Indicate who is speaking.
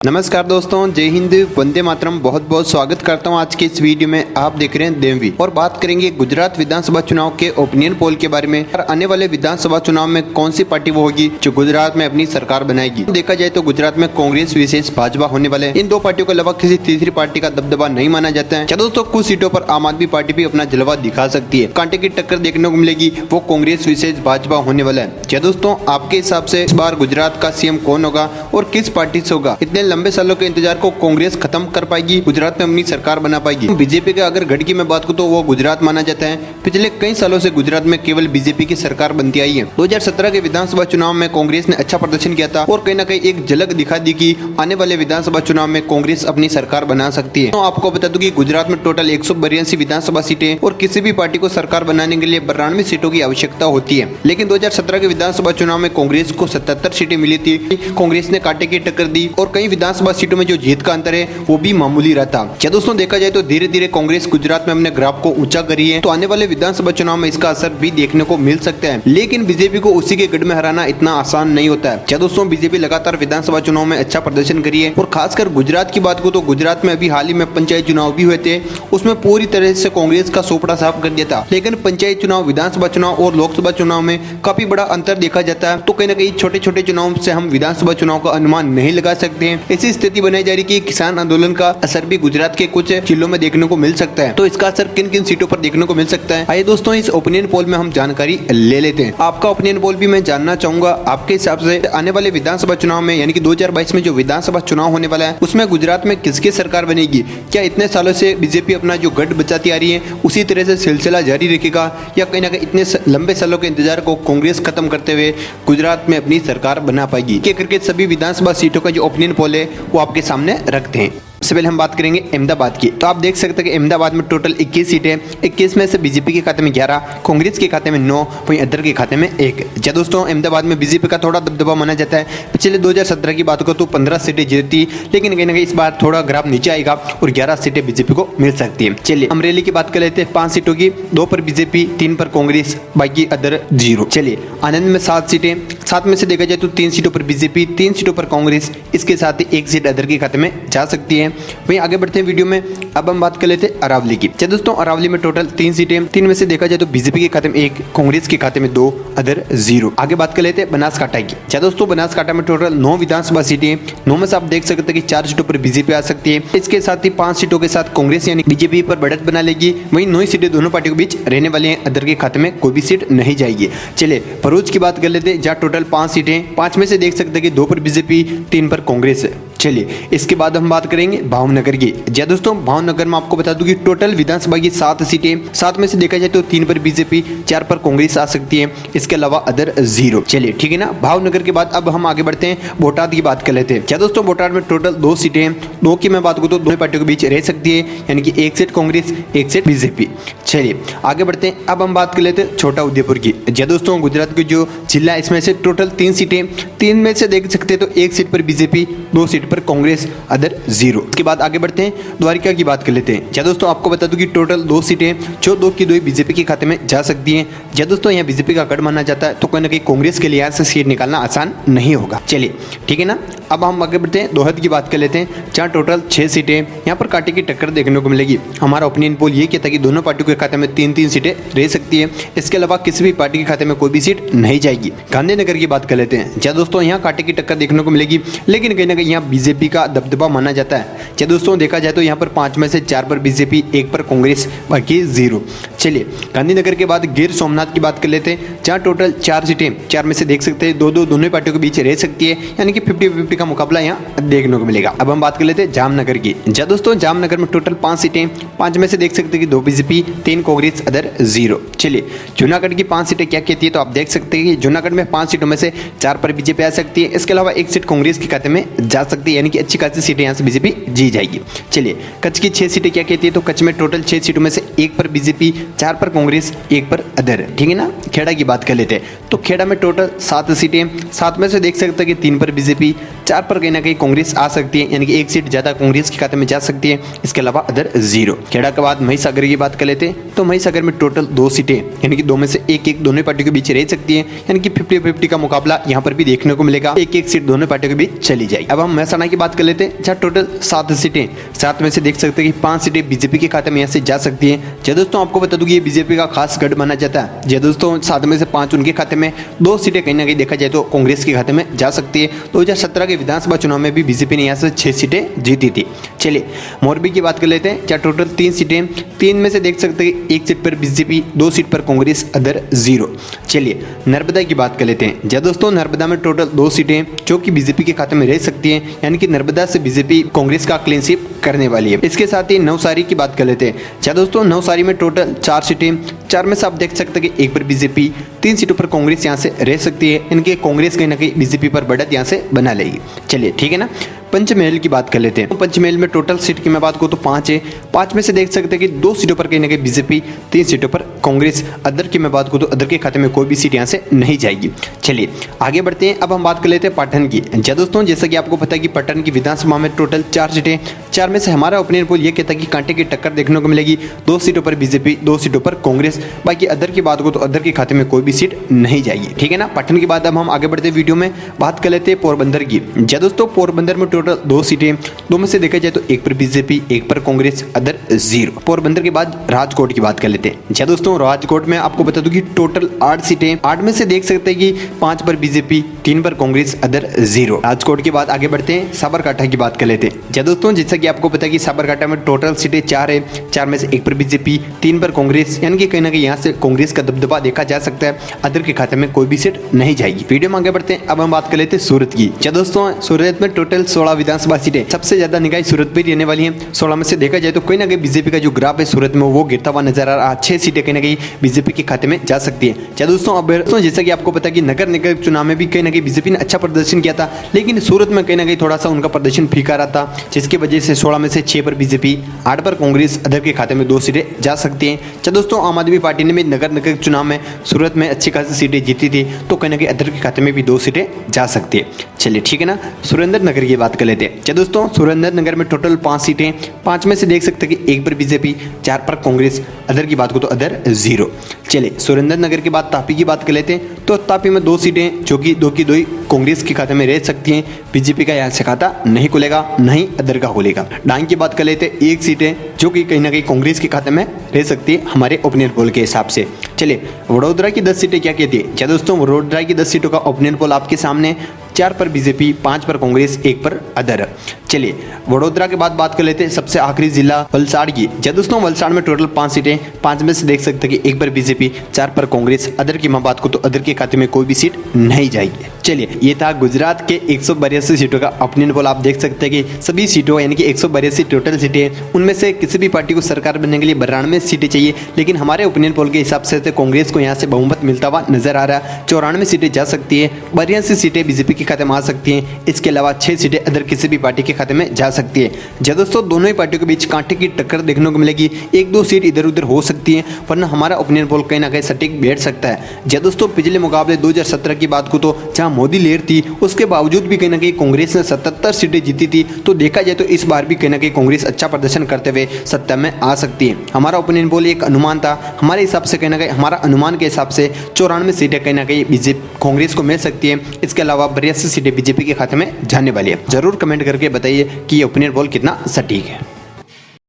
Speaker 1: नमस्कार दोस्तों, जय हिंद, वंदे मातरम। बहुत बहुत स्वागत करता हूं आज के इस वीडियो में। आप देख रहे हैं देववी और बात करेंगे गुजरात विधानसभा चुनाव के ओपिनियन पोल के बारे में और आने वाले विधानसभा चुनाव में कौन सी पार्टी वो होगी जो गुजरात में अपनी सरकार बनाएगी। देखा जाए तो गुजरात में कांग्रेस विशेष भाजपा होने वाले इन दो पार्टियों के अलावा किसी तीसरी पार्टी का दबदबा नहीं माना जाता है। दोस्तों, कुछ सीटों पर आम आदमी पार्टी भी अपना जलवा दिखा सकती है। कांटे की टक्कर देखने को मिलेगी, वो कांग्रेस विशेष भाजपा होने वाला है। दोस्तों, आपके हिसाब से इस बार गुजरात का सीएम कौन होगा और किस पार्टी से होगा? इतने लंबे सालों के इंतजार को कांग्रेस खत्म कर पाएगी, गुजरात में अपनी सरकार बना पाएगी? बीजेपी के अगर गढ़ की मैं बात करूं तो वो गुजरात माना जाता है। पिछले कई सालों से गुजरात में केवल बीजेपी की सरकार बनती आई है। 2017 के विधानसभा चुनाव में कांग्रेस ने अच्छा प्रदर्शन किया था और कहीं ना कहीं एक झलक दिखा दी कि आने वाले विधानसभा चुनाव में कांग्रेस अपनी सरकार बना सकती है। तो आपको बता दूं कि गुजरात में टोटल 182 विधानसभा सीटें और किसी भी पार्टी को सरकार बनाने के लिए 92 सीटों की आवश्यकता होती है। लेकिन 2017 के विधानसभा चुनाव में कांग्रेस को 77 सीटें मिली थी। कांग्रेस ने कांटे की टक्कर दी और कई विधानसभा सीटों में जो जीत का अंतर है वो भी मामूली रहा था। दोस्तों, देखा जाए तो धीरे धीरे कांग्रेस गुजरात में अपने ग्राफ को ऊंचा कर रही है, तो आने वाले विधानसभा चुनाव में इसका असर भी देखने को मिल सकता है। लेकिन बीजेपी को उसी के गढ़ में हराना इतना आसान नहीं होता है। दोस्तों, बीजेपी लगातार विधानसभा चुनाव में अच्छा प्रदर्शन करी है और खासकर गुजरात की बात को तो गुजरात में अभी हाल ही में पंचायत चुनाव भी हुए थे, उसमें पूरी तरह से कांग्रेस का सोपड़ा साफ कर दिया था। लेकिन पंचायत चुनाव, विधानसभा चुनाव और लोकसभा चुनाव में काफी बड़ा अंतर देखा जाता है। तो कहीं ना कहीं छोटे छोटे चुनाव से हम विधानसभा चुनाव का अनुमान नहीं लगा सकते हैं। ऐसी स्थिति बनाई जा रही है कि किसान आंदोलन का असर भी गुजरात के कुछ जिलों में देखने को मिल सकता है। तो इसका असर किन किन सीटों पर देखने को मिल सकता है, आइए दोस्तों इस ओपिनियन पोल में हम जानकारी ले लेते हैं। आपका ओपिनियन पोल भी मैं जानना चाहूंगा, आपके हिसाब से आने वाले विधानसभा चुनाव में यानी कि 2022 में जो विधानसभा चुनाव होने वाला है उसमें गुजरात में किसकी सरकार बनेगी? क्या इतने सालों से बीजेपी अपना जो गढ़ बचाती आ रही है उसी तरह से सिलसिला जारी रखेगा या कहीं ना कहीं इतने लंबे सालों के इंतजार को कांग्रेस खत्म करते हुए गुजरात में अपनी सरकार बना पाएगी? के करके सभी विधानसभा सीटों का जो ओपिनियन पोल है वो आपके सामने रखते हैं। सबसे पहले हम बात करेंगे अहमदाबाद की। तो आप देख सकते हैं कि अहमदाबाद में टोटल 21 सीटें, 21 में से बीजेपी के खाते में 11, कांग्रेस के खाते में 9, वहीं अदर के खाते में 1। दोस्तों, अहमदाबाद में बीजेपी का थोड़ा दबदबा माना जाता है। पिछले 2017 की बात करो तो 15 सीटें जीती, लेकिन कहीं ना कहीं इस बार थोड़ा ग्राफ नीचे आएगा और 11 सीटें बीजेपी को मिल सकती है। चलिए अमरेली की बात कर लेते हैं। 5 सीटों की 2 पर बीजेपी, 3 पर कांग्रेस, बाकी अदर 0। चलिए आनंद में 7 सीटें, 7 में से देखा जाए तो 3 सीटों पर बीजेपी, 3 सीटों पर कांग्रेस, इसके साथ ही 1 सीट अदर के खाते में जा सकती है। वहीं आगे बढ़ते हैं वीडियो में। अब हम बात कर लेते हैं अरावली की। दोस्तों, अरावली में टोटल 3 सीटें, 3 में से देखा जाए तो बीजेपी के खाते में 1, कांग्रेस के खाते में 2, अदर 0। आगे बात कर लेते हैं बनासकांठा की। दोस्तों, बनासकांठा में टोटल 9 विधानसभा सीटें, 9 में से आप देख सकते हैं कि 4 सीटों पर बीजेपी आ सकती है, इसके साथ ही 5 सीटों के साथ कांग्रेस यानी बीजेपी पर बढ़त बना लेगी। वहीं 9 सीटें दोनों पार्टियों के बीच रहने वाली हैं, अदर के खाते में कोई भी सीट नहीं जाएगी। चलिए भरूच की बात कर लेते हैं, जहाँ टोटल 5 सीटें, 5 में से देख सकते हैं कि 2 पर बीजेपी, 3 पर कांग्रेस। चलिए इसके बाद हम बात करेंगे भावनगर की। दोस्तों, भावनगर में आपको बता दूं कि टोटल विधानसभा की 7 सीटें, 7 में से देखा जाए तो 3 पर बीजेपी, 4 पर कांग्रेस आ सकती है, इसके अलावा अदर 0। चलिए ठीक है ना। भावनगर के बाद अब हम आगे बढ़ते हैं, बोटाद की बात कर लेते हैं। दोस्तों, बोटाद में टोटल 2 सीटें, 2 की मैं बात करूं तो दोनों पार्टियों के बीच रह सकती है, यानी कि 1 सीट कांग्रेस, 1 सीट बीजेपी। चलिए आगे बढ़ते हैं। अब हम बात कर लेते हैं छोटा उदेपुर की। दोस्तों, गुजरात की जो जिला है इसमें से टोटल 3 सीटें, 3 में से देख सकते हैं तो 1 सीट पर बीजेपी, 2 सीट पर कांग्रेस, अदर 0। इसके बाद आगे बढ़ते हैं, द्वारिका की बात कर लेते हैं। दोस्तों, आपको बता दूं कि टोटल 2 सीटें, जो 2 की 2 बीजेपी के खाते में जा सकती हैं। दोस्तों, यहाँ बीजेपी का गढ़ माना जाता है, तो कहीं ना कहीं कांग्रेस के लिए यहाँ से सीट निकालना आसान नहीं होगा। चलिए ठीक है ना। अब हम आगे बढ़ते हैं, दोहद की बात कर लेते हैं, जहाँ टोटल 6 सीटें, यहाँ पर कांटे की टक्कर देखने को मिलेगी। हमारा ओपिनियन पोल ये कहता है कि दोनों पार्टियों के खाते में 3-3 सीटें रह सकती है, इसके अलावा किसी भी पार्टी के खाते में कोई भी सीट नहीं जाएगी। गांधीनगर की बात कर लेते हैं। दोस्तों, यहाँ कांटे की टक्कर देखने को मिलेगी, लेकिन कहीं ना कहीं यहाँ बीजेपी का दबदबा माना जाता है। दोस्तों, देखा जाए तो यहाँ पर 5 में से 4 पर बीजेपी, 1 पर कांग्रेस, बाकी 0। चलिए गांधीनगर के बाद गिर सोमनाथ की बात कर लेते हैं, जहाँ टोटल 4 सीटें, 4 में से देख सकते हैं 2-2 दोनों पार्टियों के बीच रह सकती है, यानी कि 50-50 का मुकाबला यहाँ देखने को मिलेगा। अब हम बात कर लेते हैं जामनगर की। दोस्तों, जामनगर में टोटल 5 सीटें, 5 में से देख सकते हैं कि 2 बीजेपी, 3 कांग्रेस, अदर 0। चलिए जूनागढ़ की 5 सीटें क्या कहती है, तो आप देख सकते हैं कि जूनागढ़ में 5 सीटों में से 4 पर बीजेपी आ सकती है, इसके अलावा 1 सीट कांग्रेस के खाते में जा सकती है, यानी कि अच्छी खासी सीटें यहाँ से बीजेपी जीत दी जाएगी। चलिए कच्छ की 6 सीटें क्या कहती है, तो कच्छ में टोटल 6 सीटों में से 1 पर बीजेपी, 4 पर कांग्रेस, 1 पर अदर, ठीक है ना। खेड़ा की बात कर लेते हैं, तो खेड़ा में टोटल 7 सीटें, 7 में से देख सकते हैं कि 3 पर बीजेपी, 4 पर कहीं ना कहीं कांग्रेस आ सकती है, यानी कि 1 सीट ज़्यादा कांग्रेस के खाते में जा सकती है, इसके अलावा अदर 0। खेड़ा के बाद महिसागर की बात कर लेते हैं, तो महिसागर में टोटल 2 सीटें, यानी कि 2 में से 1 दोनों पार्टियों के बीच रह सकती है, यानी कि 50-50 का मुकाबला यहाँ पर भी देखने को मिलेगा, 1 सीट दोनों पार्टियों के बीच चली जाएगी। अब हम महसाना की बात कर लेते हैं, जहाँ टोटल 7 सीटें, 7 में से देख सकते हैं कि 5 सीटें बीजेपी के खाते में यहाँ से जा सकती है। जी दोस्तों, आपको बता दूं कि ये बीजेपी का खास गढ़ माना जाता है। जी दोस्तों, 7 में से 5 उनके खाते में, 2 सीटें कहीं ना कहीं देखा जाए तो कांग्रेस के खाते में जा सकती है। 2017 के विधानसभा चुनाव में भी बीजेपी ने यहाँ से 6 सीटें जीती थी। चलिए मोरबी की बात कर लेते हैं, जहाँ टोटल 3 सीटें, 3 में से देख सकते हैं 1 सीट पर बीजेपी, 2 सीट पर कांग्रेस, अदर 0। चलिए नर्मदा की बात कर लेते हैं। जी दोस्तों, नर्मदा में टोटल 2 सीटें जो कि बीजेपी के खाते में रह सकती हैं, यानी कि नर्मदा से बीजेपी कांग्रेस का क्लीन स्वीप करने वाली है। इसके साथ ही नवसारी की बात कर लेते हैं। जी दोस्तों, नवसारी में टोटल 4 सीटें, 4 में से आप देख सकते हैं कि 1 पर बीजेपी, 3 सीटों पर कांग्रेस यहाँ से रह सकती है, इनके कांग्रेस कहीं ना कहीं बीजेपी पर बढ़त यहाँ से बना लेगी। चलिए ठीक है ना। पंचमहल की बात कर लेते हैं, पंचमहल में टोटल सीट की मैं बात करूँ तो 5 है, 5 में से देख सकते हैं कि 2 सीटों पर कहीं ना कहीं बीजेपी, 3 सीटों पर कांग्रेस, अदर की मैं बात करूँ तो अदर के खाते में कोई भी सीट यहाँ से नहीं जाएगी। चलिए आगे बढ़ते हैं, अब हम बात कर लेते हैं पाटन की। जी दोस्तों, जैसा कि आपको पता है कि पाटन की विधानसभा में टोटल 4 सीटें, 4 में से हमारा ओपिनियन पोल ये कहता है कि कांटे की टक्कर देखने को मिलेगी, 2 सीटों पर बीजेपी, 2 सीटों पर कांग्रेस, बाकी अदर की बात करूँ तो अदर के खाते में कोई भी सीट नहीं जाएगी, ठीक है ना। पाटन के बाद अब हम आगे बढ़ते वीडियो में बात कर लेते हैं पोरबंदर की। जी दोस्तों, पोरबंदर में टोटल 2 सीटें, 2 में से देखा जाए तो 1 पर बीजेपी, 1 पर कांग्रेस, अदर 0। पोरबंदर के बाद राजकोट की बात कर लेते हैं। जी दोस्तों, राजकोट में आपको बता दूं कि टोटल 8 सीटें, 8 में से देख सकते हैं कि 5 पर बीजेपी, 3 पर कांग्रेस, अदर 0। राजकोट के बाद आगे बढ़ते हैं, साबरकाठा की बात कर लेते हैं। जी दोस्तों, जैसा कि आपको पता है कि साबरकाठा में टोटल सीटें 4 है, 4 में से 1 पर बीजेपी, 3 पर कांग्रेस, यानी कि कहीं ना कहीं यहाँ से कांग्रेस का दबदबा देखा जा सकता है, अदर के खाते में कोई भी सीट नहीं जाएगी। वीडियो में आगे बढ़ते हैं, अब हम बात कर लेते हैं सूरत की। जी दोस्तों, सूरत में टोटल 16 विधानसभा सीटें, सबसे ज्यादा निगाह सूरत पर रहने वाली है। 16 में से देखा जाए तो कहीं ना कहीं बीजेपी का जो ग्राफ है सूरत में वो गिरता हुआ नजर आ रहा है। 6 सीटें कहीं ना कहीं बीजेपी के खाते में जा सकती है। क्या दोस्तों, अब जैसा कि आपको पता है कि नगर निगम चुनाव में भी कहीं ना कहीं बीजेपी ने अच्छा प्रदर्शन किया था, लेकिन सूरत में कहीं ना कहीं थोड़ा सा उनका प्रदर्शन फीका रहा था, जिसकी वजह से 16 में से 6 पर बीजेपी, 8 पर कांग्रेस, अदर के खाते में 2 सीटें जा सकती हैं। क्या दोस्तों, आम आदमी पार्टी ने भी नगर निगम चुनाव में सूरत में अच्छी खासी सीटें जीती थी, तो कहीं ना कहीं अदर के खाते में भी 2 सीटें जा सकती है। चलिए ठीक है ना। सुरेंद्र नगर की बात कर लेते हैं। क्या दोस्तों, सुरेंद्र नगर में टोटल 5 सीटें, 5 में से देख सकते हैं कि 1 पर बीजेपी, 4 पर कांग्रेस, अदर की बात को तो अदर 0। चलिए सुरेंद्र नगर के बाद तापी की बात कर लेते हैं। तो तापी में 2 सीटें जो कि 2 की 2 ही कांग्रेस के खाते में रह सकती हैं, बीजेपी का यहाँ से खाता नहीं खुलेगा, नहीं अदर का खुलेगा। डांग की बात कर लेते हैं, 1 सीटें जो कि कहीं ना कहीं कांग्रेस के खाते में रह सकती है हमारे ओपिनियन पोल के हिसाब से। चलिए वडोदरा की 10 सीटें क्या कहती है। क्या दोस्तों, वडोदरा की 10 सीटों का ओपिनियन पोल आपके सामने, 4 पर बीजेपी, 5 पर कांग्रेस, 1 पर अदर। चलिए वडोदरा के बाद बात कर लेते हैं सबसे आखिरी जिला वलसाड़ की। जब दोस्तों वलसाड़ में टोटल 5 सीटें, 5 में से देख सकते हैं कि 1 पर बीजेपी, 4 पर कांग्रेस, अदर की मैं बात को तो अदर के खाते में कोई भी सीट नहीं जाएगी। चलिए ये था गुजरात के 182 सीटों का ओपिनियन पोल। आप देख सकते हैं कि सभी सीटों यानी कि 182 टोटल सीटें, उनमें से किसी भी पार्टी को सरकार बनने के लिए 92 सीटें चाहिए, लेकिन हमारे ओपिनियन पोल के हिसाब से तो कांग्रेस को यहाँ से बहुमत मिलता हुआ नजर आ रहा है। 94 सीटें जा सकती है, 82 सीटें बीजेपी के खाते में आ सकती हैं, इसके अलावा 6 सीटें अदर किसी भी पार्टी के खाते में जा सकती है। जब दोस्तों दोनों ही पार्टियों के बीच कांटे की टक्कर देखने को मिलेगी, 1-2 सीट इधर उधर हो सकती है, वरना हमारा ओपिनियन पोल कहीं ना कहीं सटीक बैठ सकता है। जब दोस्तों पिछले मुकाबले 2017 की बात को तो जहां मोदी लहर थी, उसके बावजूद भी कहीं ना कहीं कांग्रेस ने 77 सीटें जीती थी, तो देखा जाए तो इस बार भी कहीं ना कहीं कांग्रेस अच्छा प्रदर्शन करते हुए सत्ता में आ सकती है। हमारा ओपिनियन पोल एक अनुमान था, हमारे हिसाब से कहीं ना कहीं हमारा अनुमान के हिसाब से 94 सीटें कहीं ना कहीं बीजेपी कांग्रेस को मिल सकती है, इसके अलावा 82 सीटें बीजेपी के खाते में जाने वाली है। जरूर कमेंट करके बताइए कि ये ओपिनियन पोल कितना सटीक है।